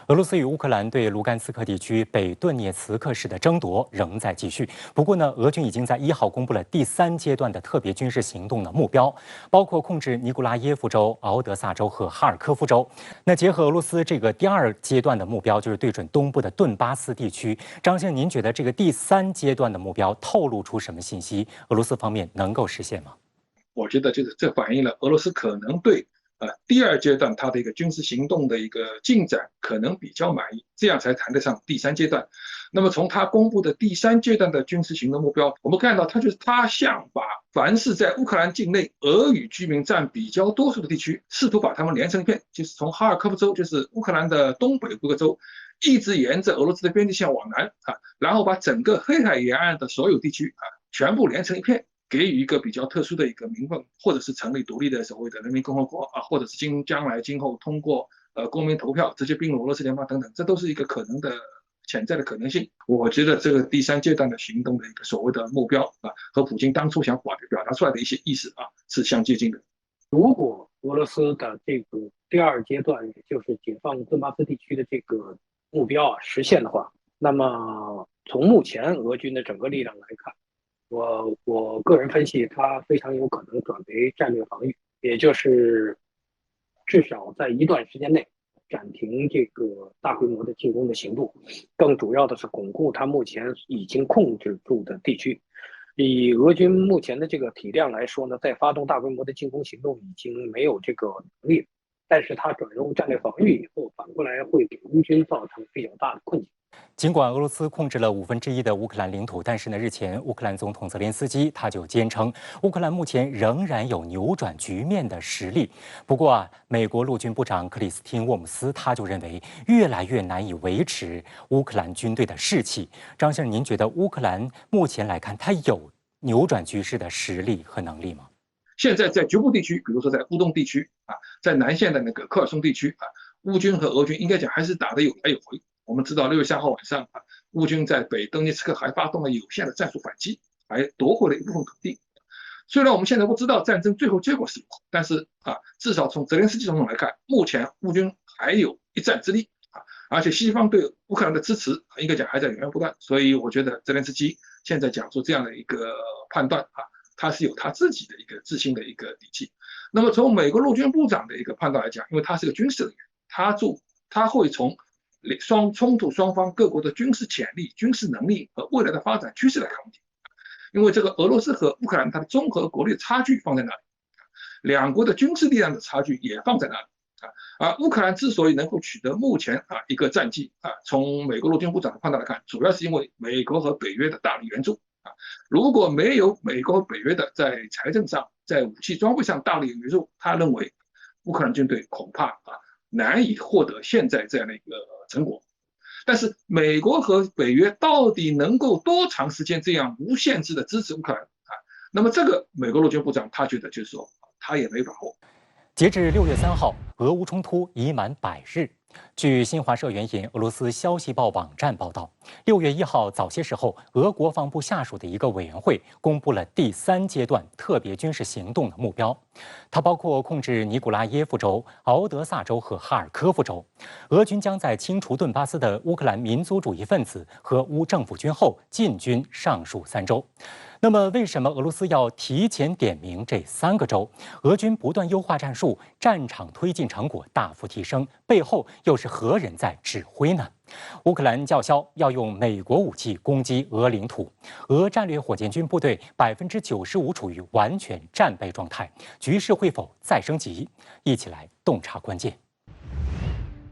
俄罗斯与乌克兰对卢甘斯克地区北顿涅茨克市的争夺仍在继续。不过呢，俄军已经在1号公布了第3阶段的特别军事行动的目标，包括控制尼古拉耶夫州、敖德萨州和哈尔科夫州。那结合俄罗斯这个第2阶段的目标，就是对准东部的顿巴斯地区。张先生，您觉得这个第3阶段的目标透露出什么信息？俄罗斯方面能够实现吗？我觉得这反映了俄罗斯可能对第2阶段它的一个军事行动的一个进展可能比较满意，这样才谈得上第3阶段。那么从他公布的第3阶段的军事行动目标，我们看到他想把凡是在乌克兰境内俄语居民占比较多数的地区，试图把他们连成一片，就是从哈尔科夫州，就是乌克兰的东北部州，一直沿着俄罗斯的边境线往南然后把整个黑海沿岸的所有地区全部连成一片。给予一个比较特殊的一个名分，或者是成立独立的所谓的人民共和国或者是将来今后通过公民投票直接并入俄罗斯联邦等等，这都是一个可能的潜在的可能性。我觉得这个第3阶段的行动的一个所谓的目标和普京当初想表达出来的一些意思是相接近的。如果俄罗斯的这个第2阶段，也就是解放顿巴斯地区的这个目标实现的话，那么从目前俄军的整个力量来看，我个人分析，它非常有可能转为战略防御，也就是至少在一段时间内暂停这个大规模的进攻的行动，更主要的是巩固它目前已经控制住的地区。以俄军目前的这个体量来说呢，在发动大规模的进攻行动已经没有这个能力，但是它转入战略防御以后，反过来会给乌军造成比较大的困境。尽管俄罗斯控制了1/5的乌克兰领土，但是呢，日前乌克兰总统泽连斯基他就坚称，乌克兰目前仍然有扭转局面的实力。不过美国陆军部长克里斯汀·沃姆斯他就认为，越来越难以维持乌克兰军队的士气。张先生，您觉得乌克兰目前来看，他有扭转局势的实力和能力吗？现在在局部地区，比如说在乌东地区在南线的那个科尔松地区乌军和俄军应该讲还是打得有来有回。我们知道6月3号晚上乌军在北顿涅茨克还发动了有限的战术反击，还夺回了一部分土地。虽然我们现在不知道战争最后结果是如何，但是至少从泽连斯基总统来看，目前乌军还有一战之力而且西方对乌克兰的支持应该讲还在源源不断。所以我觉得泽连斯基现在讲出这样的一个判断他是有他自己的一个自信的一个底气。那么从美国陆军部长的一个判断来讲，因为他是个军事人员，他会从冲突双方各国的军事潜力、军事能力和未来的发展趋势来看问题。因为这个俄罗斯和乌克兰它的综合国力差距放在那里，两国的军事力量的差距也放在那里而乌克兰之所以能够取得目前一个战绩从美国陆军部长的判断来看，主要是因为美国和北约的大力援助如果没有美国和北约的在财政上、在武器装备上大力援助，他认为乌克兰军队恐怕难以获得现在这样的一个成果。但是美国和北约到底能够多长时间这样无限制的支持乌克兰那么这个美国陆军部长他觉得就是说他也没把握。截至6月3号，俄乌冲突已满100日。据新华社援引俄罗斯消息报网站报道，6月1号早些时候，俄国防部下属的一个委员会公布了第3阶段特别军事行动的目标，它包括控制尼古拉耶夫州、敖德萨州和哈尔科夫州。俄军将在清除顿巴斯的乌克兰民族主义分子和乌政府军后进军上述3州。那么，为什么俄罗斯要提前点名这3个州？俄军不断优化战术，战场推进成果大幅提升，背后又是何人在指挥呢？乌克兰叫嚣要用美国武器攻击俄领土，俄战略火箭军部队95%处于完全战备状态，局势会否再升级？一起来洞察关键。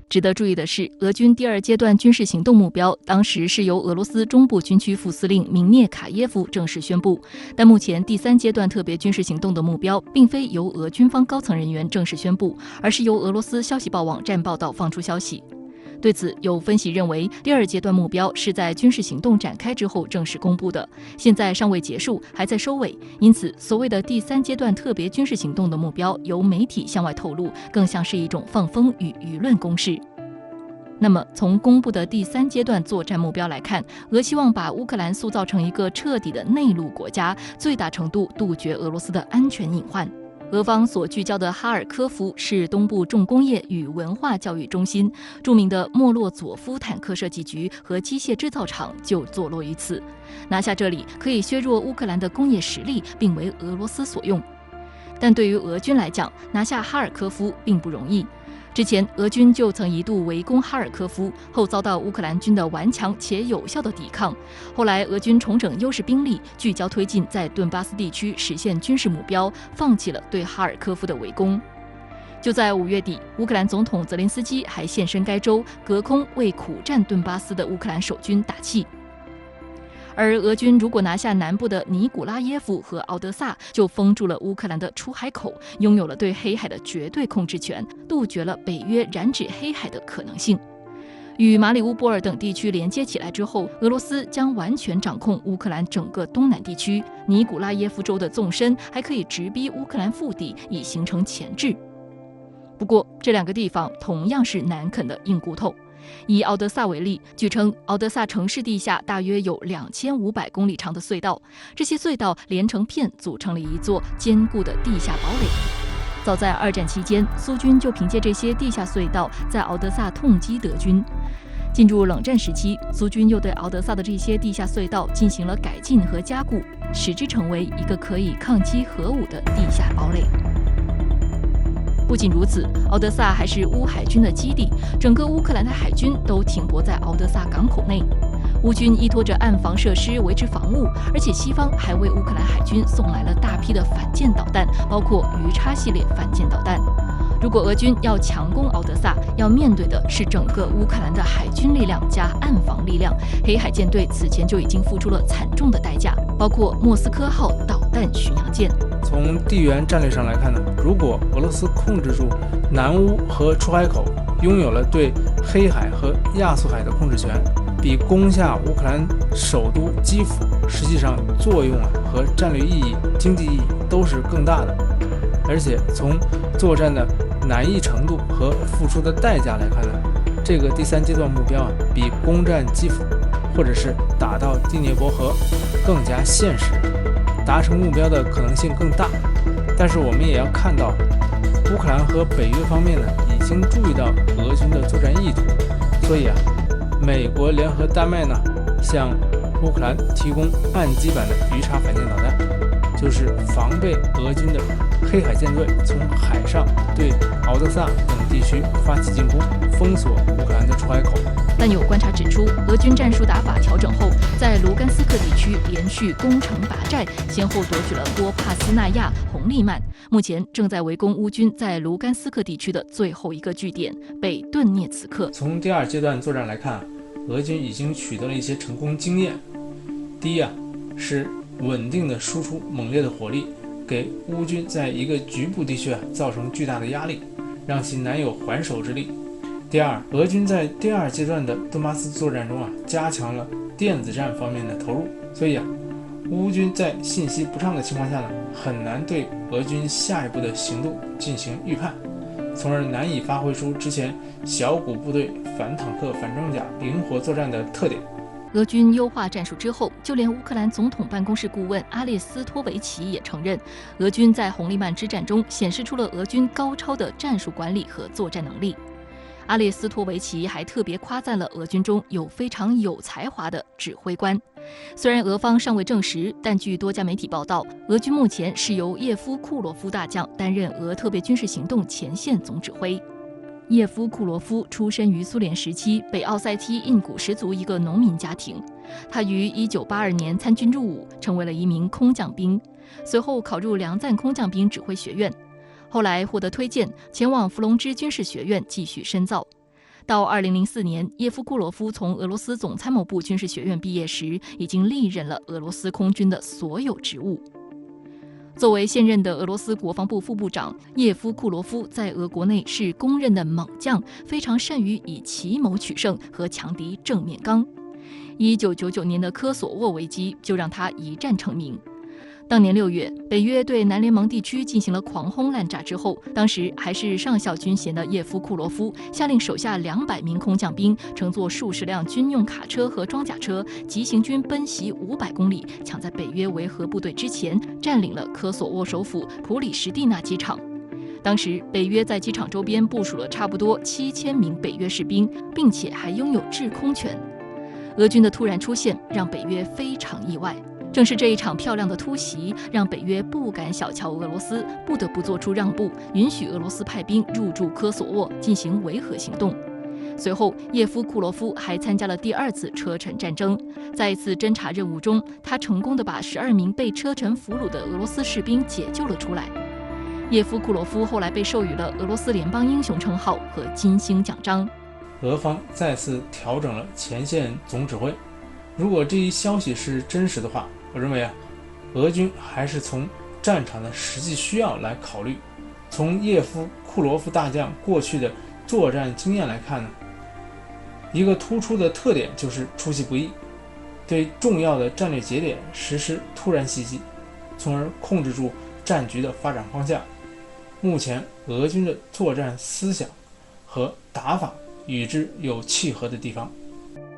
值得注意的是，俄军第2阶段军事行动目标当时是由俄罗斯中部军区副司令明涅卡耶夫正式宣布，但目前第3阶段特别军事行动的目标并非由俄军方高层人员正式宣布，而是由俄罗斯消息报网站报道放出消息。对此，有分析认为，第2阶段目标是在军事行动展开之后正式公布的，现在尚未结束，还在收尾，因此所谓的第3阶段特别军事行动的目标由媒体向外透露，更像是一种放风与舆论攻势。那么，从公布的第3阶段作战目标来看，俄希望把乌克兰塑造成一个彻底的内陆国家，最大程度杜绝俄罗斯的安全隐患。俄方所聚焦的哈尔科夫是东部重工业与文化教育中心，著名的莫洛佐夫坦克设计局和机械制造厂就坐落于此。拿下这里可以削弱乌克兰的工业实力，并为俄罗斯所用。但对于俄军来讲，拿下哈尔科夫并不容易。之前，俄军就曾一度围攻哈尔科夫，后遭到乌克兰军的顽强且有效的抵抗。后来，俄军重整优势兵力，聚焦推进在顿巴斯地区实现军事目标，放弃了对哈尔科夫的围攻。就在5月底，乌克兰总统泽连斯基还现身该州，隔空为苦战顿巴斯的乌克兰守军打气。而俄军如果拿下南部的尼古拉耶夫和敖德萨，就封住了乌克兰的出海口，拥有了对黑海的绝对控制权，杜绝了北约染指黑海的可能性。与马里乌波尔等地区连接起来之后，俄罗斯将完全掌控乌克兰整个东南地区。尼古拉耶夫州的纵深还可以直逼乌克兰腹地，以形成钳制。不过，这2个地方同样是难啃的硬骨头。以敖德萨为例，据称敖德萨城市地下大约有2500公里长的隧道，这些隧道连成片组成了一座坚固的地下堡垒。早在2战期间，苏军就凭借这些地下隧道在敖德萨痛击德军。进入冷战时期，苏军又对敖德萨的这些地下隧道进行了改进和加固，使之成为一个可以抗击核武的地下堡垒。不仅如此，敖德萨还是乌海军的基地，整个乌克兰的海军都停泊在敖德萨港口内。乌军依托着岸防设施维持防务，而且西方还为乌克兰海军送来了大批的反舰导弹，包括鱼叉系列反舰导弹。如果俄军要强攻敖德萨，要面对的是整个乌克兰的海军力量加岸防力量。黑海舰队此前就已经付出了惨重的代价，包括莫斯科号导弹巡洋舰。从地缘战略上来看呢，如果俄罗斯控制住南乌和出海口，拥有了对黑海和亚速海的控制权，比攻下乌克兰首都基辅实际上作用和战略意义、经济意义都是更大的。而且从作战的难易程度和付出的代价来看呢，这个第3阶段目标比攻占基辅或者是打到第聂伯河更加现实，达成目标的可能性更大。但是我们也要看到，乌克兰和北约方面呢已经注意到俄军的作战意图，所以美国联合丹麦呢向乌克兰提供岸基版的鱼叉反舰导弹，就是防备俄军的黑海舰队从海上对敖德萨等地区发起进攻，封锁乌克兰的出海口。但有观察指出，俄军战术打法调整后，在卢甘斯克地区连续攻城拔寨，先后夺取了波帕斯纳亚、红利曼，目前正在围攻乌军在卢甘斯克地区的最后一个据点北顿涅茨克。从第2阶段作战来看，俄军已经取得了一些成功经验。第一是稳定的输出猛烈的火力，给乌军在一个局部地区造成巨大的压力，让其难有还手之力。第二，俄军在第2阶段的顿巴斯作战中加强了电子战方面的投入，所以乌军在信息不畅的情况下很难对俄军下一步的行动进行预判，从而难以发挥出之前小股部队反坦克、反装甲灵活作战的特点。俄军优化战术之后，就连乌克兰总统办公室顾问阿列斯托维奇也承认，俄军在红利曼之战中显示出了俄军高超的战术管理和作战能力。阿列斯托维奇还特别夸赞了俄军中有非常有才华的指挥官。虽然俄方尚未证实，但据多家媒体报道，俄军目前是由叶夫库罗夫大将担任俄特别军事行动前线总指挥。叶夫库罗夫出身于苏联时期北奥塞梯印古什族一个农民家庭，他于1982年参军入伍，成为了一名空降兵，随后考入良赞空降兵指挥学院。后来获得推荐，前往伏龙芝军事学院继续深造。到2004年，叶夫库罗夫从俄罗斯总参谋部军事学院毕业时，已经历任了俄罗斯空军的所有职务。作为现任的俄罗斯国防部副部长，叶夫库罗夫在俄国内是公认的猛将，非常善于以奇谋取胜和强敌正面刚。1999年的科索沃危机就让他一战成名。当年6月，北约对南联盟地区进行了狂轰滥炸之后，当时还是上校军衔的叶夫库罗夫下令手下200名空降兵乘坐数十辆军用卡车和装甲车，急行军奔袭500公里，抢在北约维和部队之前，占领了科索沃首府普里什蒂纳机场。当时，北约在机场周边部署了差不多7000名北约士兵，并且还拥有制空权。俄军的突然出现让北约非常意外。正是这一场漂亮的突袭，让北约不敢小瞧俄罗斯，不得不做出让步，允许俄罗斯派兵入驻科索沃进行维和行动。随后，叶夫库罗夫还参加了第2次车臣战争，在一次侦察任务中，他成功地把12名被车臣俘虏的俄罗斯士兵解救了出来。叶夫库罗夫后来被授予了俄罗斯联邦英雄称号和金星奖章。俄方再次调整了前线总指挥，如果这一消息是真实的话，我认为俄军还是从战场的实际需要来考虑。从叶夫库罗夫大将过去的作战经验来看呢，一个突出的特点就是出其不意，对重要的战略节点实施突然袭击，从而控制住战局的发展方向。目前俄军的作战思想和打法与之有契合的地方。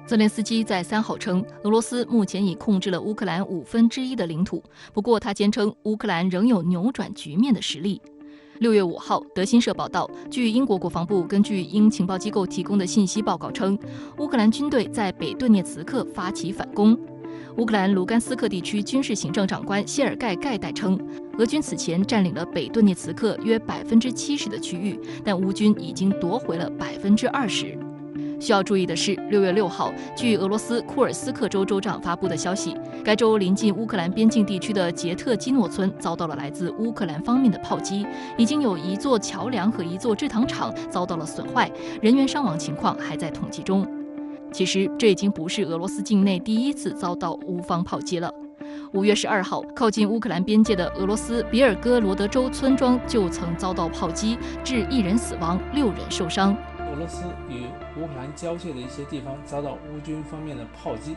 泽连斯基在3号称，俄罗斯目前已控制了乌克兰1/5的领土，不过他坚称乌克兰仍有扭转局面的实力。6月5号，德新社报道，据英国国防部根据英情报机构提供的信息报告称，乌克兰军队在北顿涅茨克发起反攻。乌克兰卢甘斯克地区军事行政长官谢尔盖·盖代称，俄军此前占领了北顿涅茨克约70%的区域，但乌军已经夺回了20%。需要注意的是，6月6号，据俄罗斯库尔斯克州州长发布的消息，该州临近乌克兰边境地区的杰特基诺村遭到了来自乌克兰方面的炮击，已经有1座桥梁和1座制糖厂遭到了损坏，人员伤亡情况还在统计中。其实，这已经不是俄罗斯境内第1次遭到乌方炮击了。5月12号，靠近乌克兰边界的俄罗斯别尔哥罗德州村庄就曾遭到炮击，致1人死亡，6人受伤。俄罗斯与乌克兰交界的一些地方遭到乌军方面的炮击，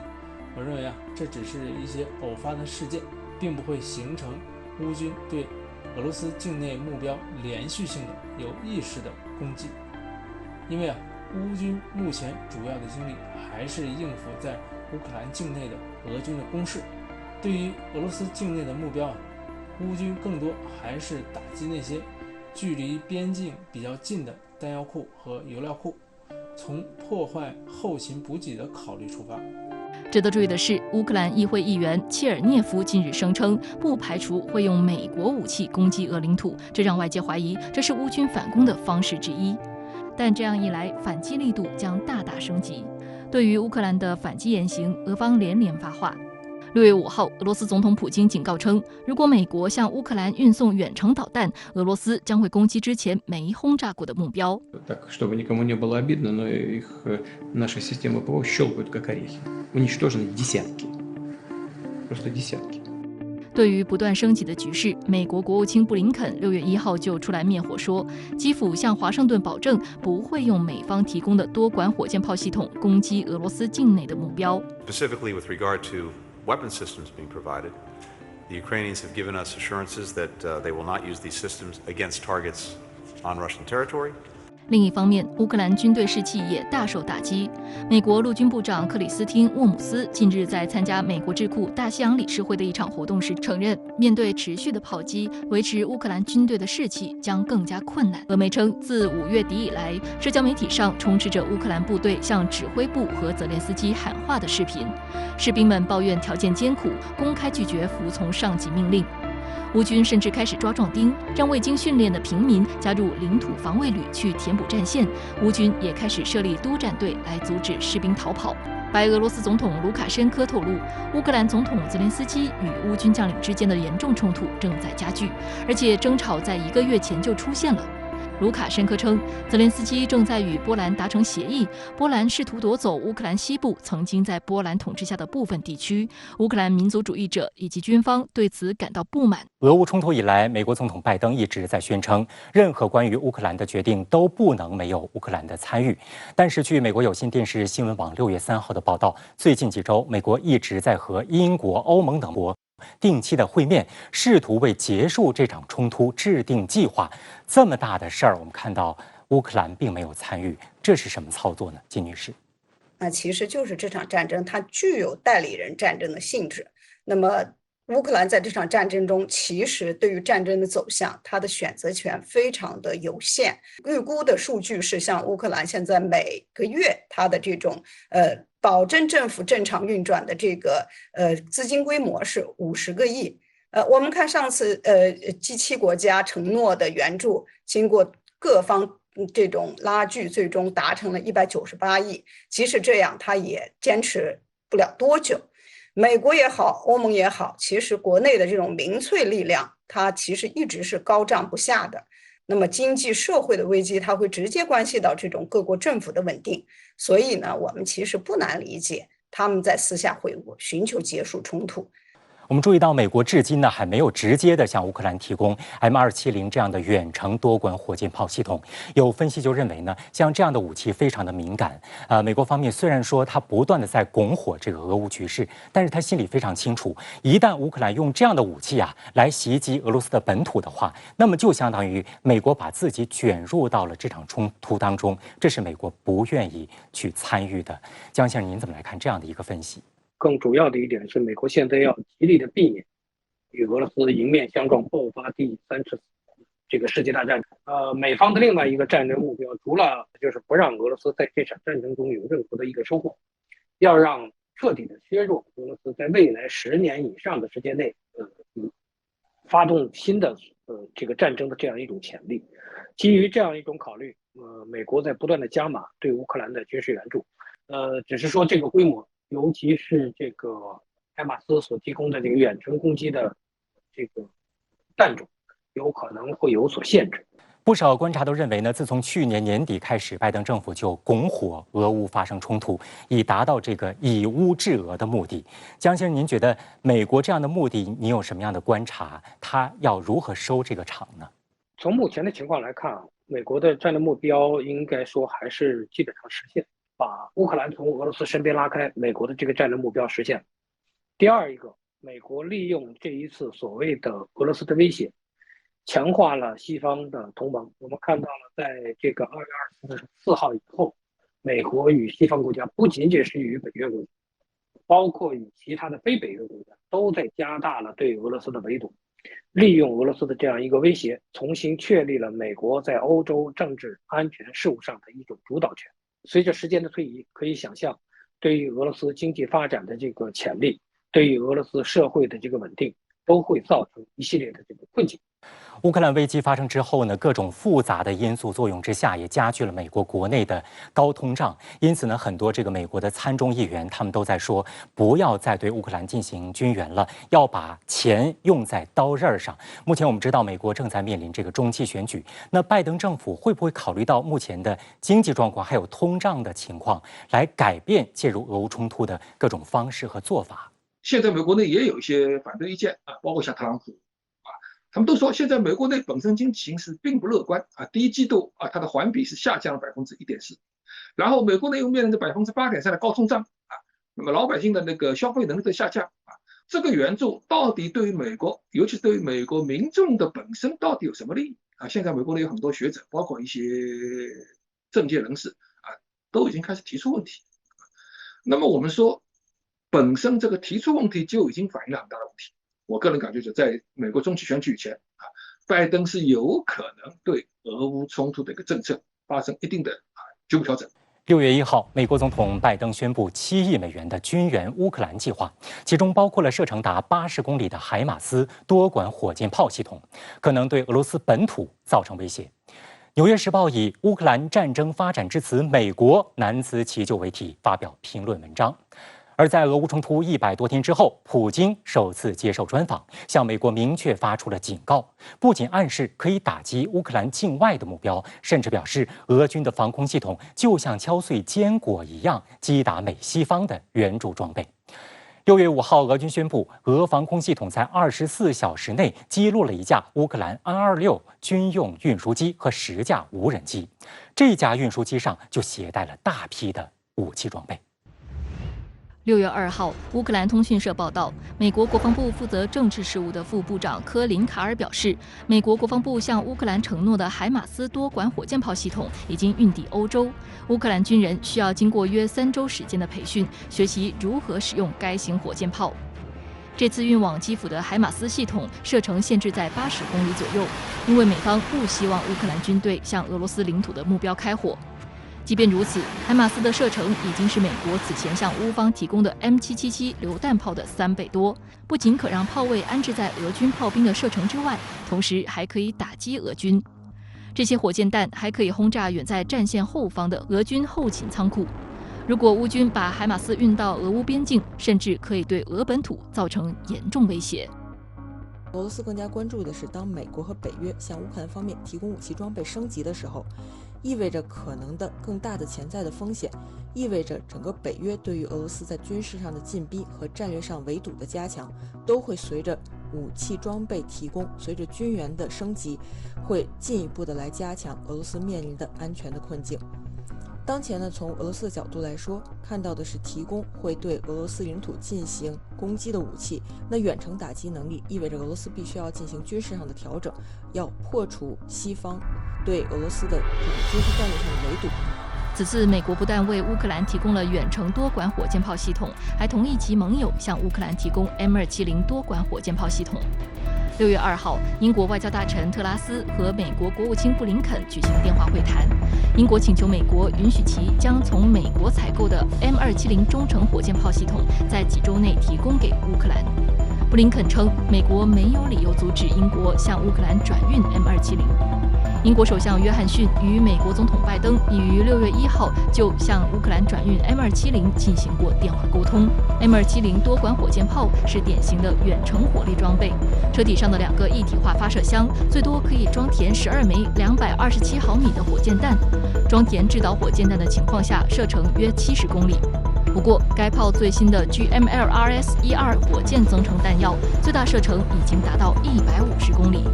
我认为这只是一些偶发的事件，并不会形成乌军对俄罗斯境内目标连续性的有意识的攻击。因为乌军目前主要的精力还是应付在乌克兰境内的俄军的攻势，对于俄罗斯境内的目标乌军更多还是打击那些距离边境比较近的弹药库和油料库，从破坏后勤补给的考虑出发。值得注意的是，乌克兰议会议员切尔涅夫近日声称，不排除会用美国武器攻击俄领土，这让外界怀疑这是乌军反攻的方式之一。但这样一来，反击力度将大大升级。对于乌克兰的反击言行，俄方连连发话。6月5号，俄罗斯总统普京警告称，如果美国向乌克兰运送远程导弹，俄罗斯将会攻击之前没轰炸过的目标。Чтобы никому не было обидно, но их наши системы ПВО щелкают как орехи. Уничтожены десятки. Просто десятки. 对于不断升级的局势，美国国务卿布林肯6月1号就出来灭火说，基辅向华盛顿保证不会用美方提供的多管火箭炮系统攻击俄罗斯境内的目标。Specifically with regard to weapon systems being provided, the Ukrainians have given us assurances that they will not use these systems against targets on Russian territory. 另一方面，乌克兰军队士气也大受打击。美国陆军部长克里斯汀·沃姆斯近日在参加美国智库大西洋理事会的一场活动时承认，面对持续的炮击，维持乌克兰军队的士气将更加困难。俄媒称，自5月底以来，社交媒体上充斥着乌克兰部队向指挥部和泽连斯基喊话的视频，士兵们抱怨条件艰苦，公开拒绝服从上级命令。乌军甚至开始抓壮丁，让未经训练的平民加入领土防卫旅去填补战线。乌军也开始设立督战队来阻止士兵逃跑。白俄罗斯总统卢卡申科透露，乌克兰总统泽连斯基与乌军将领之间的严重冲突正在加剧，而且争吵在1个月前就出现了。卢卡申科称，泽连斯基正在与波兰达成协议，波兰试图夺走乌克兰西部曾经在波兰统治下的部分地区。乌克兰民族主义者以及军方对此感到不满。俄乌冲突以来，美国总统拜登一直在宣称，任何关于乌克兰的决定都不能没有乌克兰的参与。但是，据美国有线电视新闻网6月3号的报道，最近几周，美国一直在和英国、欧盟等国定期的会面，试图为结束这场冲突制定计划。这么大的事儿，我们看到乌克兰并没有参与，这是什么操作呢？金女士，那其实就是这场战争它具有代理人战争的性质。那么乌克兰在这场战争中，其实对于战争的走向，它的选择权非常的有限。预估的数据是，像乌克兰现在每个月它的这种保证政府正常运转的这个资金规模是50个亿。我们看上次G7国家承诺的援助，经过各方这种拉锯，最终达成了198亿。即使这样，它也坚持不了多久。美国也好，欧盟也好，其实国内的这种民粹力量，它其实一直是高涨不下的。那么经济社会的危机，它会直接关系到这种各国政府的稳定。所以呢，我们其实不难理解他们在私下会晤，寻求结束冲突。我们注意到，美国至今呢还没有直接的向乌克兰提供 M270这样的远程多管火箭炮系统。有分析就认为呢，像这样的武器非常的敏感。美国方面虽然说他不断的在拱火这个俄乌局势，但是他心里非常清楚，一旦乌克兰用这样的武器来袭击俄罗斯的本土的话，那么就相当于美国把自己卷入到了这场冲突当中，这是美国不愿意去参与的。江先生，您怎么来看这样的一个分析？更主要的一点是，美国现在要极力的避免与俄罗斯迎面相撞，爆发第3次这个世界大战。美方的另外一个战争目标，除了就是不让俄罗斯在这场战争中有任何的一个收获，要让彻底的削弱俄罗斯在未来10年以上的时间内，发动新的这个战争的这样一种潜力。基于这样一种考虑，美国在不断的加码对乌克兰的军事援助。只是说这个规模，尤其是这个海马斯所提供的这个远程攻击的这个弹种，有可能会有所限制。不少观察都认为呢，自从去年年底开始，拜登政府就拱火俄乌发生冲突，以达到这个以乌制俄的目的。江先生，您觉得美国这样的目的，你有什么样的观察？他要如何收这个场呢？从目前的情况来看，美国的战略目标应该说还是基本上实现。把乌克兰从俄罗斯身边拉开，美国的这个战略目标实现。第二一个，美国利用这一次所谓的俄罗斯的威胁，强化了西方的同盟。我们看到了，在这个2月24号以后，美国与西方国家不仅仅是与北约国家，包括与其他的非北约国家，都在加大了对俄罗斯的围堵，利用俄罗斯的这样一个威胁，重新确立了美国在欧洲政治安全事务上的一种主导权。随着时间的推移，可以想象，对于俄罗斯经济发展的这个潜力，对于俄罗斯社会的这个稳定，都会造成一系列的这个困境。乌克兰危机发生之后呢，各种复杂的因素作用之下，也加剧了美国国内的高通胀。因此呢，很多这个美国的参众议员他们都在说，不要再对乌克兰进行军援了，要把钱用在刀刃上。目前我们知道，美国正在面临这个中期选举，那拜登政府会不会考虑到目前的经济状况还有通胀的情况，来改变介入俄乌冲突的各种方式和做法？现在美国内也有一些反对意见包括像特朗普。他们都说，现在美国内本身经济形势并不乐观第一季度它的环比是下降了1.4%，然后美国内又面临着8.3%的高通胀那么老百姓的那个消费能力的下降这个援助到底对于美国，尤其是对于美国民众的本身到底有什么利益现在美国内有很多学者，包括一些政界人士都已经开始提出问题。那么我们说，本身这个提出问题就已经反映了很大的问题。我个人感觉，在美国中期选举前拜登是有可能对俄乌冲突的一个政策发生一定的局部调整。6月1号，美国总统拜登宣布7亿美元的军援乌克兰计划，其中包括了射程达80公里的海马斯多管火箭炮系统，可能对俄罗斯本土造成威胁。《纽约时报》以乌克兰战争发展至此，美国难辞其咎为题发表评论文章。而在俄乌冲突100多天之后，普京首次接受专访，向美国明确发出了警告，不仅暗示可以打击乌克兰境外的目标，甚至表示俄军的防空系统就像敲碎坚果一样击打美西方的援助装备。6月5号，俄军宣布，俄防空系统在24小时内击落了一架乌克兰An-26军用运输机和10架无人机，这架运输机上就携带了大批的武器装备。6月2号，乌克兰通讯社报道，美国国防部负责政治事务的副部长科林卡尔表示，美国国防部向乌克兰承诺的海马斯多管火箭炮系统已经运抵欧洲，乌克兰军人需要经过约3周时间的培训，学习如何使用该型火箭炮。这次运往基辅的海马斯系统射程限制在80公里左右，因为美方不希望乌克兰军队向俄罗斯领土的目标开火。即便如此，海马斯的射程已经是美国此前向乌方提供的 M777 榴弹炮的3倍多，不仅可让炮位安置在俄军炮兵的射程之外，同时还可以打击俄军。这些火箭弹还可以轰炸远在战线后方的俄军后勤仓库。如果乌军把海马斯运到俄乌边境，甚至可以对俄本土造成严重威胁。俄罗斯更加关注的是，当美国和北约向乌克兰方面提供武器装备升级的时候，意味着可能的更大的潜在的风险，意味着整个北约对于俄罗斯在军事上的进逼和战略上围堵的加强，都会随着武器装备提供，随着军援的升级，会进一步的来加强俄罗斯面临的安全的困境。当前呢，从俄罗斯的角度来说，看到的是提供会对俄罗斯领土进行攻击的武器，那远程打击能力意味着俄罗斯必须要进行军事上的调整，要破除西方对俄罗斯的这种军事战略上的围堵。此次美国不但为乌克兰提供了远程多管火箭炮系统，还同意其盟友向乌克兰提供 M270 多管火箭炮系统。6月2号，英国外交大臣特拉斯和美国国务卿布林肯举行电话会谈。英国请求美国允许其将从美国采购的 M270 中程火箭炮系统在几周内提供给乌克兰。布林肯称，美国没有理由阻止英国向乌克兰转运 M270。英国首相约翰逊与美国总统拜登已于6月1号就向乌克兰转运 M270进行过电话沟通。M270 多管火箭炮是典型的远程火力装备，车体上的2个一体化发射箱最多可以装填12枚227毫米的火箭弹，装填制导火箭弹的情况下，射程约70公里。不过，该炮最新的 GMLRS-12 火箭增程弹药最大射程已经达到150公里。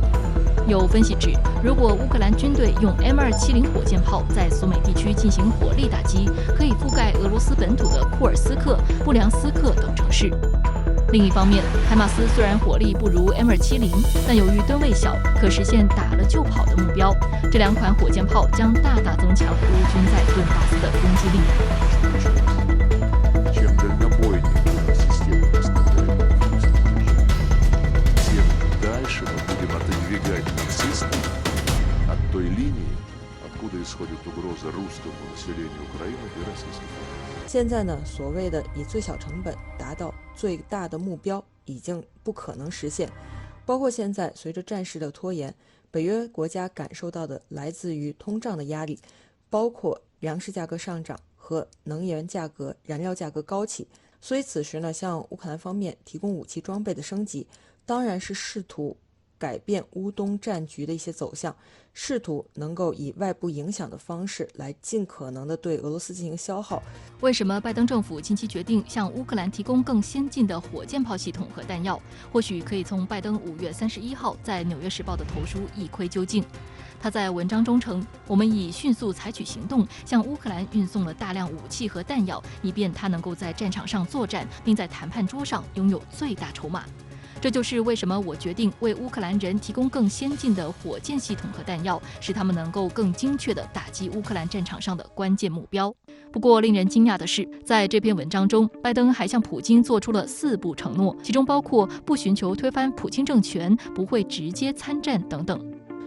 有分析指，如果乌克兰军队用 M270 火箭炮在苏美地区进行火力打击，可以覆盖俄罗斯本土的库尔斯克、布良斯克等城市。另一方面，海马斯虽然火力不如 M270，但由于吨位小，可实现打了就跑的目标。这2款火箭炮将大大增强乌军在顿巴斯的攻击力。现在呢，所谓的以最小成本达到最大的目标已经不可能实现，包括现在随着战事的拖延，北约国家感受到的来自于通胀的压力，包括粮食价格上涨和能源价格、燃料价格高企，所以此时呢，向乌克兰方面提供武器装备的升级，当然是试图改变乌东战局的一些走向，试图能够以外部影响的方式来尽可能的对俄罗斯进行消耗。为什么拜登政府近期决定向乌克兰提供更先进的火箭炮系统和弹药？或许可以从拜登5月31号在《纽约时报》的投书一窥究竟。他在文章中称，我们已迅速采取行动，向乌克兰运送了大量武器和弹药，以便他能够在战场上作战，并在谈判桌上拥有最大筹码。这就是为什么我决定为乌克兰人提供更先进的火箭系统和弹药，使他们能够更精确地打击乌克兰战场上的关键目标。不过，令人惊讶的是，在这篇文章中，拜登还向普京做出了4步承诺，其中包括不寻求推翻普京政权、不会直接参战等等。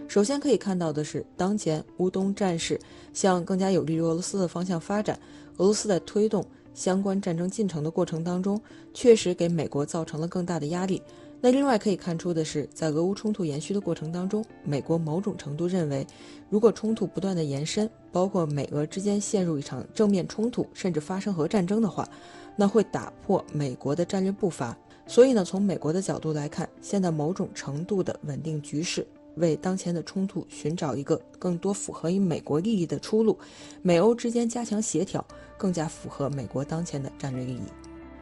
首先可以看到的是，当前乌东战事向更加有利于俄罗斯的方向发展，俄罗斯在推动相关战争进程的过程当中，确实给美国造成了更大的压力。那另外可以看出的是，在俄乌冲突延续的过程当中，美国某种程度认为，如果冲突不断的延伸，包括美俄之间陷入一场正面冲突，甚至发生核战争的话，那会打破美国的战略步伐。所以呢，从美国的角度来看，现在某种程度的稳定局势，为当前的冲突寻找一个更多符合于美国利益的出路，美欧之间加强协调，更加符合美国当前的战略利益。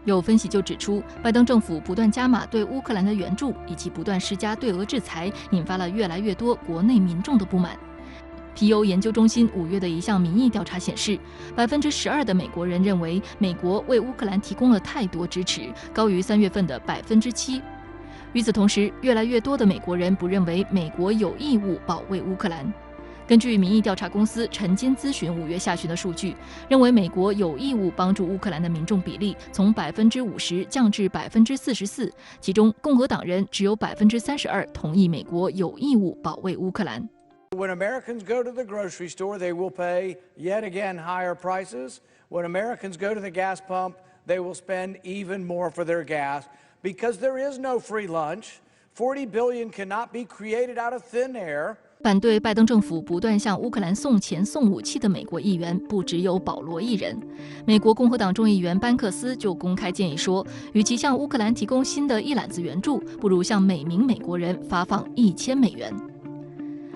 有分析就指出，拜登政府不断加码对乌克兰的援助，以及不断施加对俄制裁，引发了越来越多国内民众的不满。皮尤研究中心5月的一项民意调查显示，12%的美国人认为美国为乌克兰提供了太多支持，高于3月份的7%。与此同时，越来越多的美国人不认为美国有义务保卫乌克兰。根据民意调查公司晨间咨询5月下旬的数据，认为美国有义务帮助乌克兰的民众比例从50%降至44%，其中共和党人只有32%同意美国有义务保卫乌克兰。When Americans go to the grocery store, they will pay yet again higher prices. When Americans go to the gas pump, they will spend even more for their gas because there is no free lunch. $40 billion cannot be created out of thin air.反对拜登政府不断向乌克兰送钱送武器的美国议员不只有保罗一人。美国共和党众议员班克斯就公开建议说，与其向乌克兰提供新的一揽子援助，不如向每名美国人发放1000美元。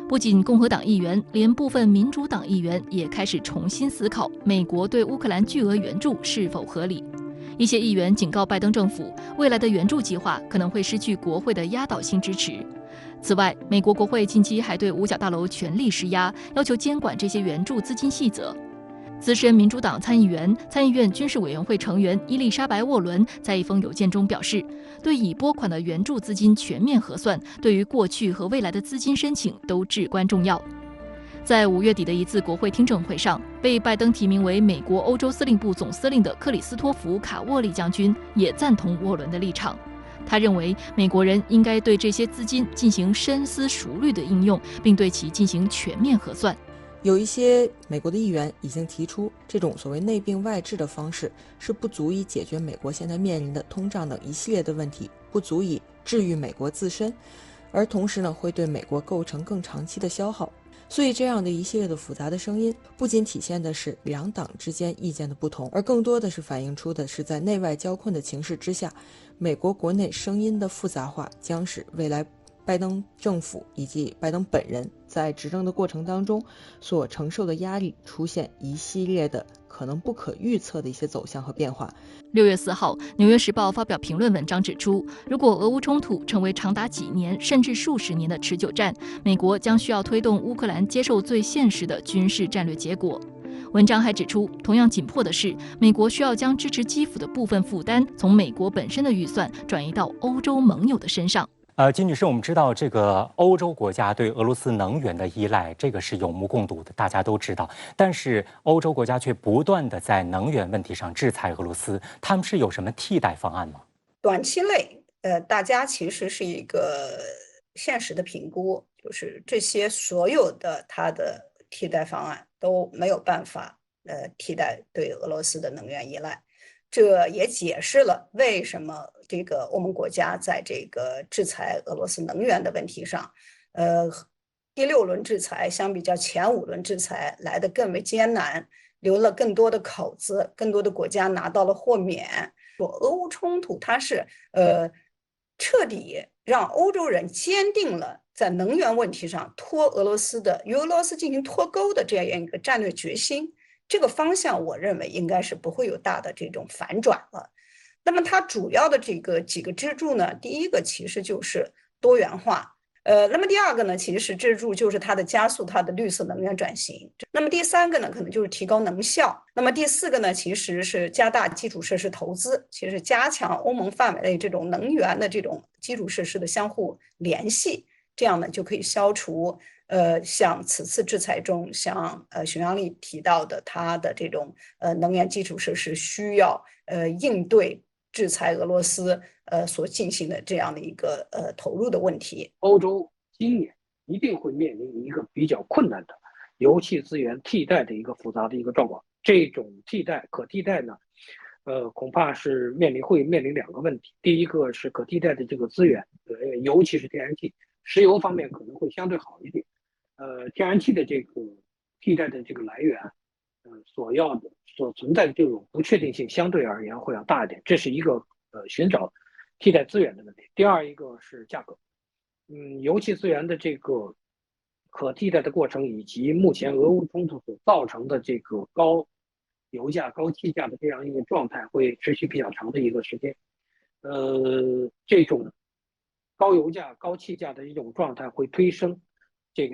不仅共和党议员，连部分民主党议员也开始重新思考美国对乌克兰巨额援助是否合理。一些议员警告拜登政府，未来的援助计划可能会失去国会的压倒性支持。此外，美国国会近期还对五角大楼全力施压，要求监管这些援助资金细则。资深民主党参议员、参议院军事委员会成员伊丽莎白·沃伦在一封邮件中表示，对已拨款的援助资金全面核算，对于过去和未来的资金申请都至关重要。在5月底的一次国会听证会上，被拜登提名为美国欧洲司令部总司令的克里斯托弗·卡沃利将军也赞同沃伦的立场。他认为，美国人应该对这些资金进行深思熟虑的应用，并对其进行全面核算。有一些美国的议员已经提出，这种所谓内病外治的方式是不足以解决美国现在面临的通胀等一系列的问题，不足以治愈美国自身，而同时呢，会对美国构成更长期的消耗。所以这样的一系列的复杂的声音，不仅体现的是两党之间意见的不同，而更多的是反映出的是在内外交困的情势之下，美国国内声音的复杂化将使未来拜登政府以及拜登本人在执政的过程当中所承受的压力出现一系列的可能不可预测的一些走向和变化。6月4号，《纽约时报》发表评论文章指出，如果俄乌冲突成为长达几年甚至数十年的持久战，美国将需要推动乌克兰接受最现实的军事战略结果。文章还指出，同样紧迫的是，美国需要将支持基辅的部分负担从美国本身的预算转移到欧洲盟友的身上。金女士，我们知道这个欧洲国家对俄罗斯能源的依赖，这个是有目共睹的，大家都知道。但是欧洲国家却不断的在能源问题上制裁俄罗斯，他们是有什么替代方案吗？短期内，大家其实是一个现实的评估，就是这些所有的它的替代方案都没有办法替代对俄罗斯的能源依赖。这也解释了为什么这个欧盟国家在这个制裁俄罗斯能源的问题上，第6轮制裁相比较前5轮制裁来得更为艰难，留了更多的口子，更多的国家拿到了豁免。说俄乌冲突它是彻底让欧洲人坚定了在能源问题上与俄罗斯进行脱钩的这样一个战略决心。这个方向我认为应该是不会有大的这种反转了。那么它主要的这个几个支柱呢，第一个其实就是多元化，那么第二个呢，其实支柱就是它的加速它的绿色能源转型。那么第三个呢，可能就是提高能效。那么第4个呢，其实是加大基础设施投资，其实加强欧盟范围内这种能源的这种基础设施的相互联系，这样呢就可以消除像此次制裁中，像熊杨丽提到的，它的这种能源基础设施需要应对制裁俄罗斯所进行的这样的一个投入的问题。欧洲今年一定会面临一个比较困难的油气资源替代的一个复杂的一个状况。这种可替代呢，恐怕是会面临2个问题。第一个是可替代的这个资源，尤其是天然气，石油方面可能会相对好一点。天然气的这个替代的这个来源，所存在的这种不确定性相对而言会要大一点，这是一个寻找替代资源的问题。第二一个是价格，油气资源的这个可替代的过程，以及目前俄乌冲突所造成的这个高油价、高气价的这样一个状态，会持续比较长的一个时间。这种高油价、高气价的一种状态会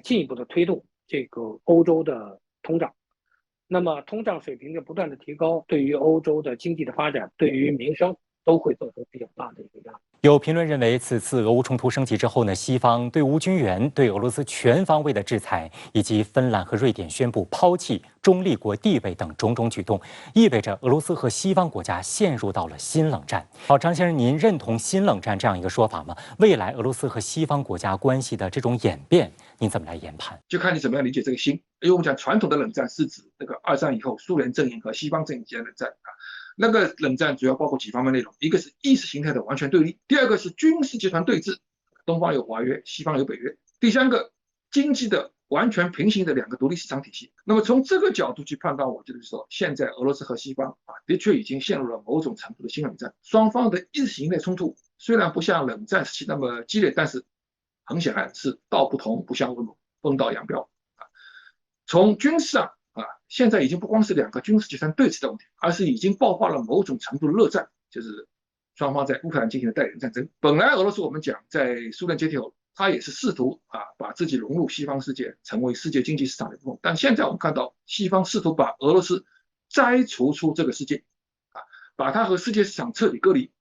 进一步的推动这个欧洲的通胀。那么通胀水平的不断的提高，对于欧洲的经济的发展，对于民生都会造成比较大的一个压力。有评论认为，此次俄乌冲突升级之后呢，西方对乌军援、对俄罗斯全方位的制裁，以及芬兰和瑞典宣布抛弃中立国地位等种种举动，意味着俄罗斯和西方国家陷入到了新冷战。好，张先生，您认同新冷战这样一个说法吗？未来俄罗斯和西方国家关系的这种演变，您怎么来研判？就看你怎么样理解这个新。因为我们讲传统的冷战是指那个二战以后苏联阵营和西方阵营之间的冷战啊。那个冷战主要包括几方面内容，一个是意识形态的完全对立，第二个是军事集团对峙，东方有华约，西方有北约，第三个经济的完全平行的两个独立市场体系。那么从这个角度去判断，我就是说，现在俄罗斯和西方的确已经陷入了某种程度的新冷战，双方的意识形态冲突虽然不像冷战时期那么激烈，但是很显然是道不同不相为谋，分道扬镳啊。从军事上现在已经不光是两个军事集团对峙的问题，而是已经爆发了某种程度的热战，就是双方在乌克兰进行的代理战争。本来俄罗斯我们讲在苏联解体后，他也是试图把自己融入西方世界，成为世界经济市场的一部分。但现在我们看到西方试图把俄罗斯摘除出这个世界，把它和世界市场彻底隔离。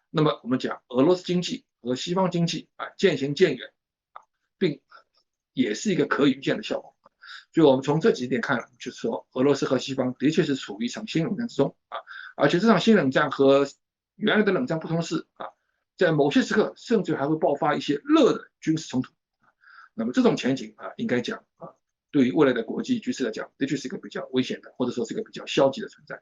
那么我们讲俄罗斯经济和西方经济渐行渐远，并也是一个可预见的效果。所以我们从这几点看，就是说俄罗斯和西方的确是处于一场新冷战之中而且这场新冷战和原来的冷战不同的是在某些时刻甚至还会爆发一些热的军事冲突那么这种前景应该讲对于未来的国际局势来讲，的确是一个比较危险的，或者说是一个比较消极的存在。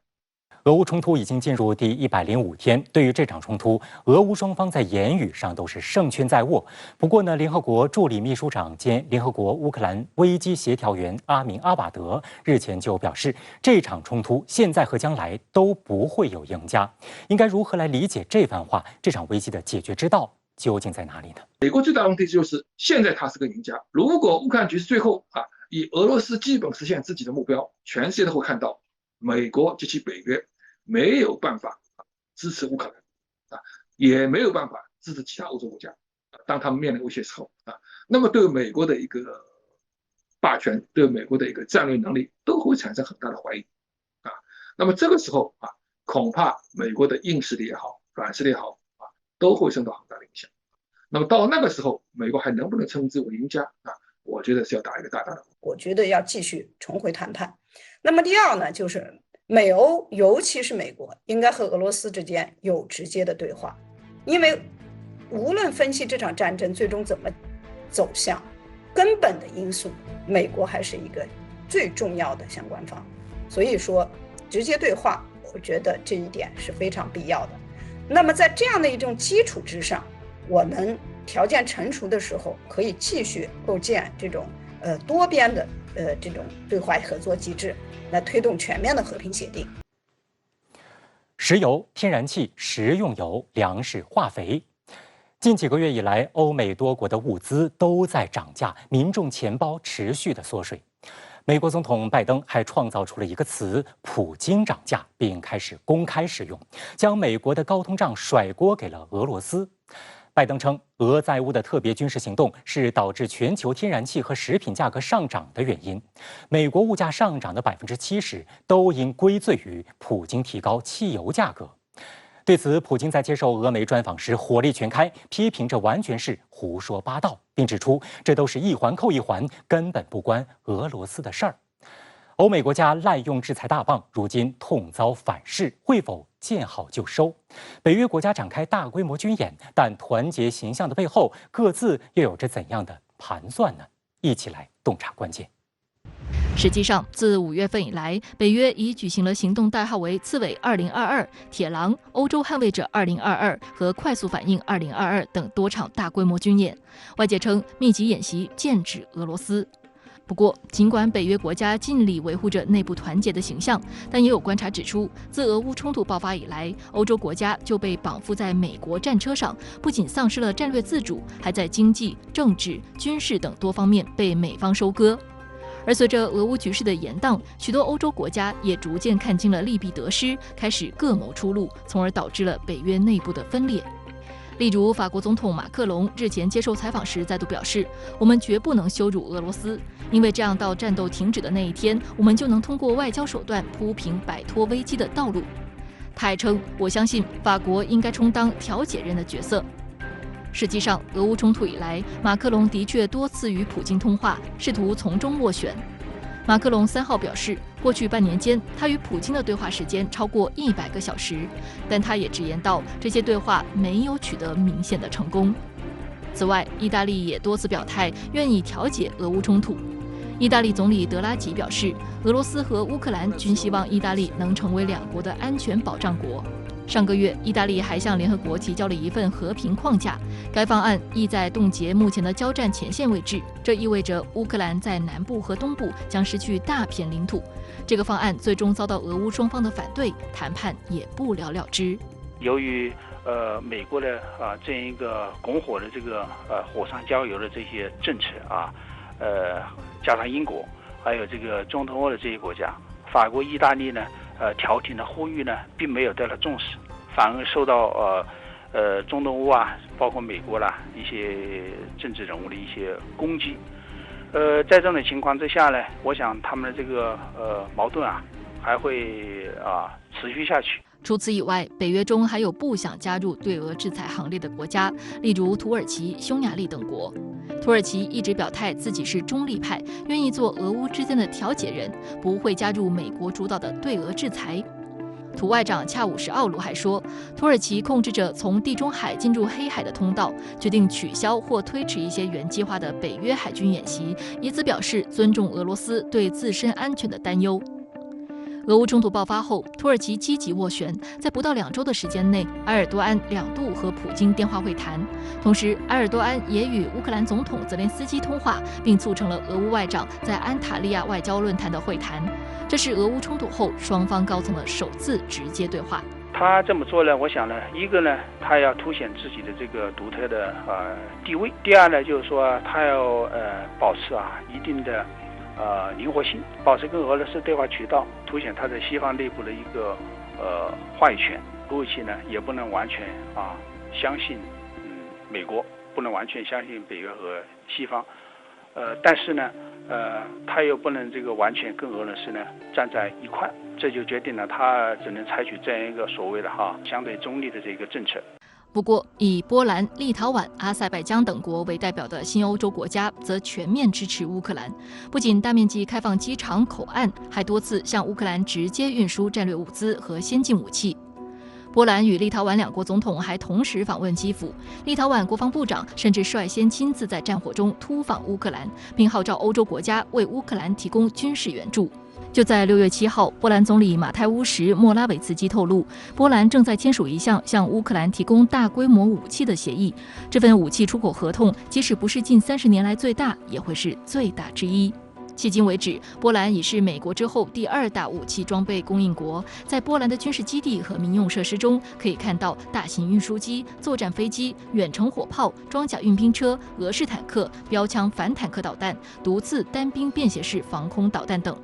俄乌冲突已经进入第105天，对于这场冲突，俄乌双方在言语上都是胜券在握。不过呢，联合国助理秘书长兼联合国乌克兰危机协调员阿明阿瓦德日前就表示，这场冲突现在和将来都不会有赢家。应该如何来理解这番话？这场危机的解决之道究竟在哪里呢？美国最大的问题就是现在他是个赢家，如果乌克兰局势最后以俄罗斯基本实现自己的目标，全世界都会看到美国及其北约没有办法支持乌克兰也没有办法支持其他欧洲国家当他们面临威胁时候那么对美国的一个霸权，对美国的一个战略能力都会产生很大的怀疑那么这个时候恐怕美国的硬实力也好，软实力也好都会受到很大的影响。那么到那个时候，美国还能不能称之为赢家我觉得是要打一个大大的。我觉得要继续重回谈判。那么第二呢，就是美欧，尤其是美国，应该和俄罗斯之间有直接的对话，因为无论分析这场战争最终怎么走向，根本的因素，美国还是一个最重要的相关方。所以说，直接对话，我觉得这一点是非常必要的。那么在这样的一种基础之上，我们条件成熟的时候，可以继续构建这种多边的这种对话合作机制，来推动全面的和平协定。石油、天然气、食用油、粮食、化肥，近几个月以来，欧美多国的物资都在涨价，民众钱包持续的缩水。美国总统拜登还创造出了一个词“普京涨价”，并开始公开使用，将美国的高通胀甩锅给了俄罗斯。拜登称，俄在乌的特别军事行动是导致全球天然气和食品价格上涨的原因。美国物价上涨的70%都应归罪于普京提高汽油价格。对此，普京在接受俄媒专访时火力全开，批评这完全是胡说八道，并指出这都是一环扣一环，根本不关俄罗斯的事儿。欧美国家滥用制裁大棒，如今痛遭反噬，会否见好就收？北约国家展开大规模军演，但团结形象的背后，各自又有着怎样的盘算呢？一起来洞察关键。实际上，自5月份以来，北约已举行了行动代号为“刺猬2022”、“铁狼”、“欧洲捍卫者2022”和“快速反应2022”等多场大规模军演。外界称，密集演习剑指俄罗斯。不过，尽管北约国家尽力维护着内部团结的形象，但也有观察指出，自俄乌冲突爆发以来，欧洲国家就被绑缚在美国战车上，不仅丧失了战略自主，还在经济、政治、军事等多方面被美方收割。而随着俄乌局势的延宕，许多欧洲国家也逐渐看清了利弊得失，开始各谋出路，从而导致了北约内部的分裂。例如，法国总统马克龙日前接受采访时再度表示，我们绝不能羞辱俄罗斯，因为这样到战斗停止的那一天，我们就能通过外交手段铺平摆脱危机的道路。他还称，我相信法国应该充当调解人的角色。实际上，俄乌冲突以来，马克龙的确多次与普京通话，试图从中斡旋。马克龙3号表示，过去半年间，他与普京的对话时间超过100个小时，但他也直言道，这些对话没有取得明显的成功。此外，意大利也多次表态愿意调解俄乌冲突。意大利总理德拉吉表示，俄罗斯和乌克兰均希望意大利能成为两国的安全保障国。上个月，意大利还向联合国提交了一份和平框架，该方案意在冻结目前的交战前线位置，这意味着乌克兰在南部和东部将失去大片领土。这个方案最终遭到俄乌双方的反对，谈判也不了了之。由于美国的这样一个拱火的这个火上浇油的这些政策加上英国，还有这个中东欧的这些国家，法国、意大利呢，调停的呼吁呢，并没有得到重视，反而受到中东欧啊，包括美国啦一些政治人物的一些攻击。在这种情况之下呢，我想他们的这个矛盾啊，还会持续下去。除此以外，北约中还有不想加入对俄制裁行列的国家，例如土耳其、匈牙利等国。土耳其一直表态自己是中立派，愿意做俄乌之间的调解人，不会加入美国主导的对俄制裁。土外长恰武什奥卢还说，土耳其控制着从地中海进入黑海的通道，决定取消或推迟一些原计划的北约海军演习，以此表示尊重俄罗斯对自身安全的担忧。俄乌冲突爆发后，土耳其积极斡旋，在不到2周的时间内，埃尔多安2度和普京电话会谈。同时，埃尔多安也与乌克兰总统泽连斯基通话，并促成了俄乌外长在安塔利亚外交论坛的会谈。这是俄乌冲突后双方高层的首次直接对话。他这么做呢，我想呢，一个呢，他要凸显自己的这个独特的地位；第二呢，就是说他要保持一定的灵活性，保持跟俄罗斯对话渠道，凸显他在西方内部的一个话语权。俄其呢也不能完全相信美国，不能完全相信北约和西方，但是呢他又不能这个完全跟俄罗斯呢站在一块，这就决定了他只能采取这样一个所谓的相对中立的这个政策。不过，以波兰、立陶宛、阿塞拜疆等国为代表的新欧洲国家则全面支持乌克兰，不仅大面积开放机场、口岸，还多次向乌克兰直接运输战略物资和先进武器。波兰与立陶宛2国总统还同时访问基辅，立陶宛国防部长甚至率先亲自在战火中突访乌克兰，并号召欧洲国家为乌克兰提供军事援助。就在6月7号，波兰总理马泰乌什·莫拉维茨基透露，波兰正在签署一项向乌克兰提供大规模武器的协议。这份武器出口合同，即使不是近30年来最大，也会是最大之一。迄今为止，波兰已是美国之后第2大武器装备供应国。在波兰的军事基地和民用设施中，可以看到大型运输机、作战飞机、远程火炮、装甲运兵车、俄式坦克、标枪反坦克导弹、毒刺单兵便携式防空导弹等。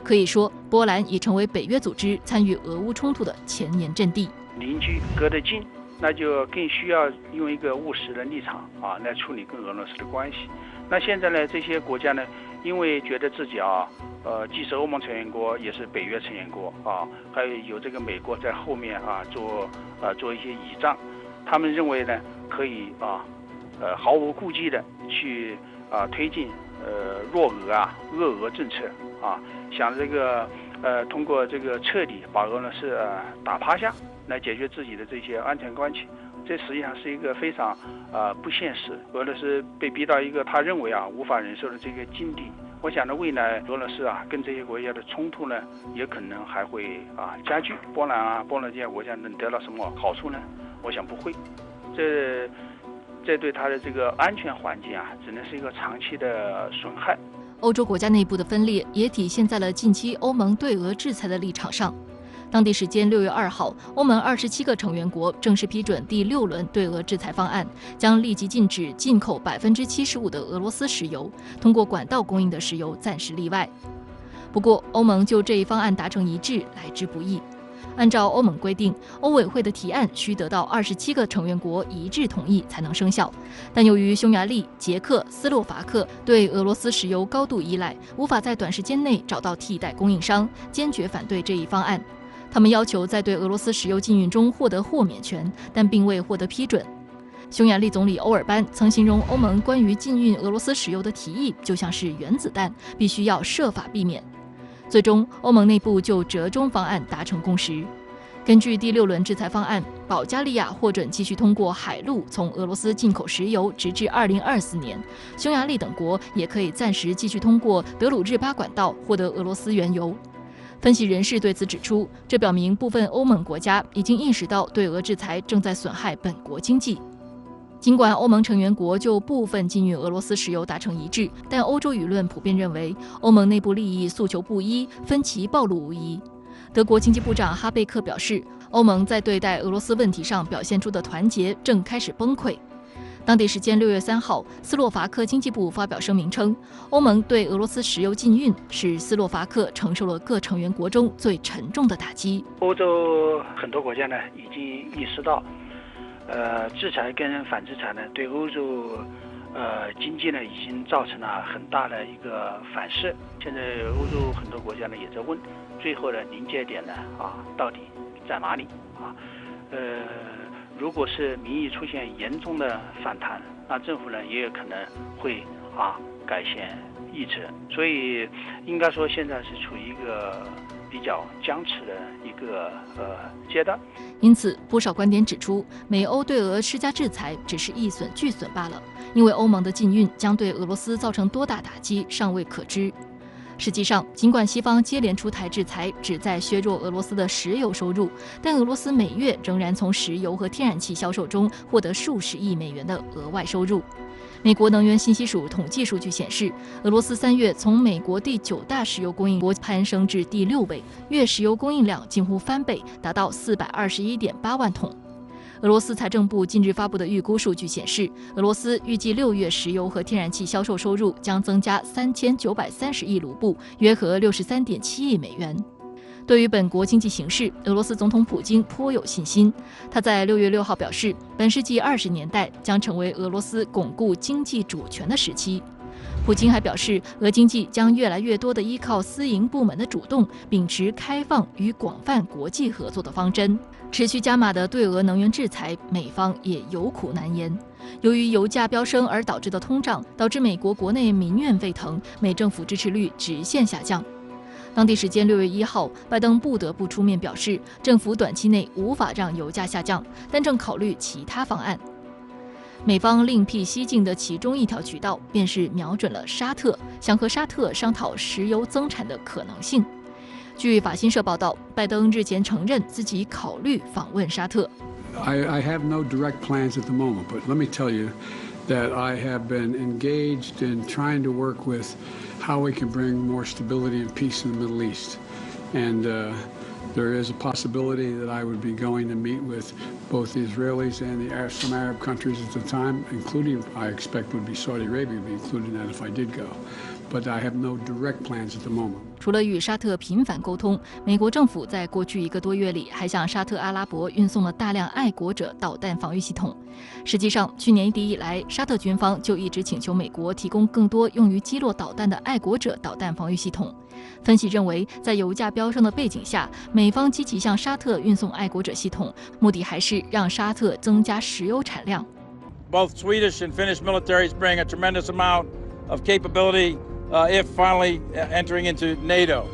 可以说，波兰已成为北约组织参与俄乌冲突的前沿阵地。邻居隔得近，那就更需要用一个务实的立场来处理跟俄罗斯的关系。那现在呢，这些国家呢，因为觉得自己既是欧盟成员国，也是北约成员国还有这个美国在后面做一些倚仗，他们认为呢，可以毫无顾忌的去推进弱俄遏俄政策想这个通过这个彻底把俄罗斯打趴下，来解决自己的这些安全关系。这实际上是一个非常不现实，俄罗斯被逼到一个他认为无法忍受的这个境地。我想呢，未来俄罗斯跟这些国家的冲突呢，也可能还会加剧。波兰这些国家能得到什么好处呢？我想不会。这对他的这个安全环境只能是一个长期的损害。欧洲国家内部的分裂也体现在了近期欧盟对俄制裁的立场上。当地时间6月2号，欧盟27个成员国正式批准第6轮对俄制裁方案，将立即禁止进口75%的俄罗斯石油，通过管道供应的石油暂时例外。不过，欧盟就这一方案达成一致来之不易。按照欧盟规定，欧委会的提案需得到27个成员国一致同意才能生效。但由于匈牙利、捷克、斯洛伐克对俄罗斯石油高度依赖，无法在短时间内找到替代供应商，坚决反对这一方案。他们要求在对俄罗斯石油禁运中获得豁免权，但并未获得批准。匈牙利总理欧尔班曾形容欧盟关于禁运俄罗斯石油的提议就像是原子弹，必须要设法避免。最终，欧盟内部就折中方案达成共识。根据第6轮制裁方案，保加利亚获准继续通过海路从俄罗斯进口石油，直至2024年。匈牙利等国也可以暂时继续通过德鲁日巴管道获得俄罗斯原油。分析人士对此指出，这表明部分欧盟国家已经意识到对俄制裁正在损害本国经济。尽管欧盟成员国就部分禁运俄罗斯石油达成一致，但欧洲舆论普遍认为，欧盟内部利益诉求不一，分歧暴露无遗。德国经济部长哈贝克表示，欧盟在对待俄罗斯问题上表现出的团结正开始崩溃。当地时间6月3号，斯洛伐克经济部发表声明称，欧盟对俄罗斯石油禁运使斯洛伐克承受了各成员国中最沉重的打击。欧洲很多国家呢已经意识到，制裁跟反制裁呢对欧洲经济呢已经造成了很大的一个反噬。现在欧洲很多国家呢也在问，最后的临界点呢到底在哪里如果是民意出现严重的反弹，那政府呢也有可能会改弦易辙。所以应该说现在是处于一个比较僵持的一个阶段。因此，不少观点指出，美欧对俄施加制裁只是一损俱损罢了，因为欧盟的禁运将对俄罗斯造成多大打击尚未可知。实际上，尽管西方接连出台制裁，旨在削弱俄罗斯的石油收入，但俄罗斯每月仍然从石油和天然气销售中获得数十亿美元的额外收入。美国能源信息署统计数据显示，俄罗斯3月从美国第9大石油供应国攀升至第6位，月石油供应量近乎翻倍，达到421.8万桶。俄罗斯财政部近日发布的预估数据显示，俄罗斯预计6月石油和天然气销售收入将增加3930亿卢布，约合63.7亿美元。对于本国经济形势，俄罗斯总统普京颇有信心。他在6月6号表示，本世纪20年代将成为俄罗斯巩固经济主权的时期。普京还表示，俄经济将越来越多地依靠私营部门的主动，秉持开放与广泛国际合作的方针。持续加码的对俄能源制裁，美方也有苦难言。由于油价飙升而导致的通胀，导致美国国内民怨沸腾，美政府支持率直线下降。当地时间6月1号，拜登不得不出面表示，政府短期内无法让油价下降，但正考虑其他方案。美方另辟蹊径的其中一条渠道，便是瞄准了沙特，想和沙特商讨石油增产的可能性。据法新社报道，拜登日前承认自己考虑访问沙特。I have no direct plans at the moment, but let me tell you that I have been engaged in trying to work with how we can bring more stability and peace in the Middle East. And there is a possibility that I would be going to meet with both the Israelis and some Arab countries at the time, including, I expect, would be Saudi Arabia would be included in that if I did go. But I have no direct plans at the moment. 除了与沙特频繁沟通，美国政府在过去1个多月里还向沙特阿拉伯运送了大量爱国者导弹防御系统。实际上，去年底以来，沙特军方就一直请求美国提供更多用于击落导弹的爱国者导弹防御系统。分析认为，在油价飙升的背景下，美方积极向沙特运送爱国者系统，目的还是让沙特增加石油产量。Both Swedish and Finnish militaries bring a tremendous amount of capability if finally entering into NATO.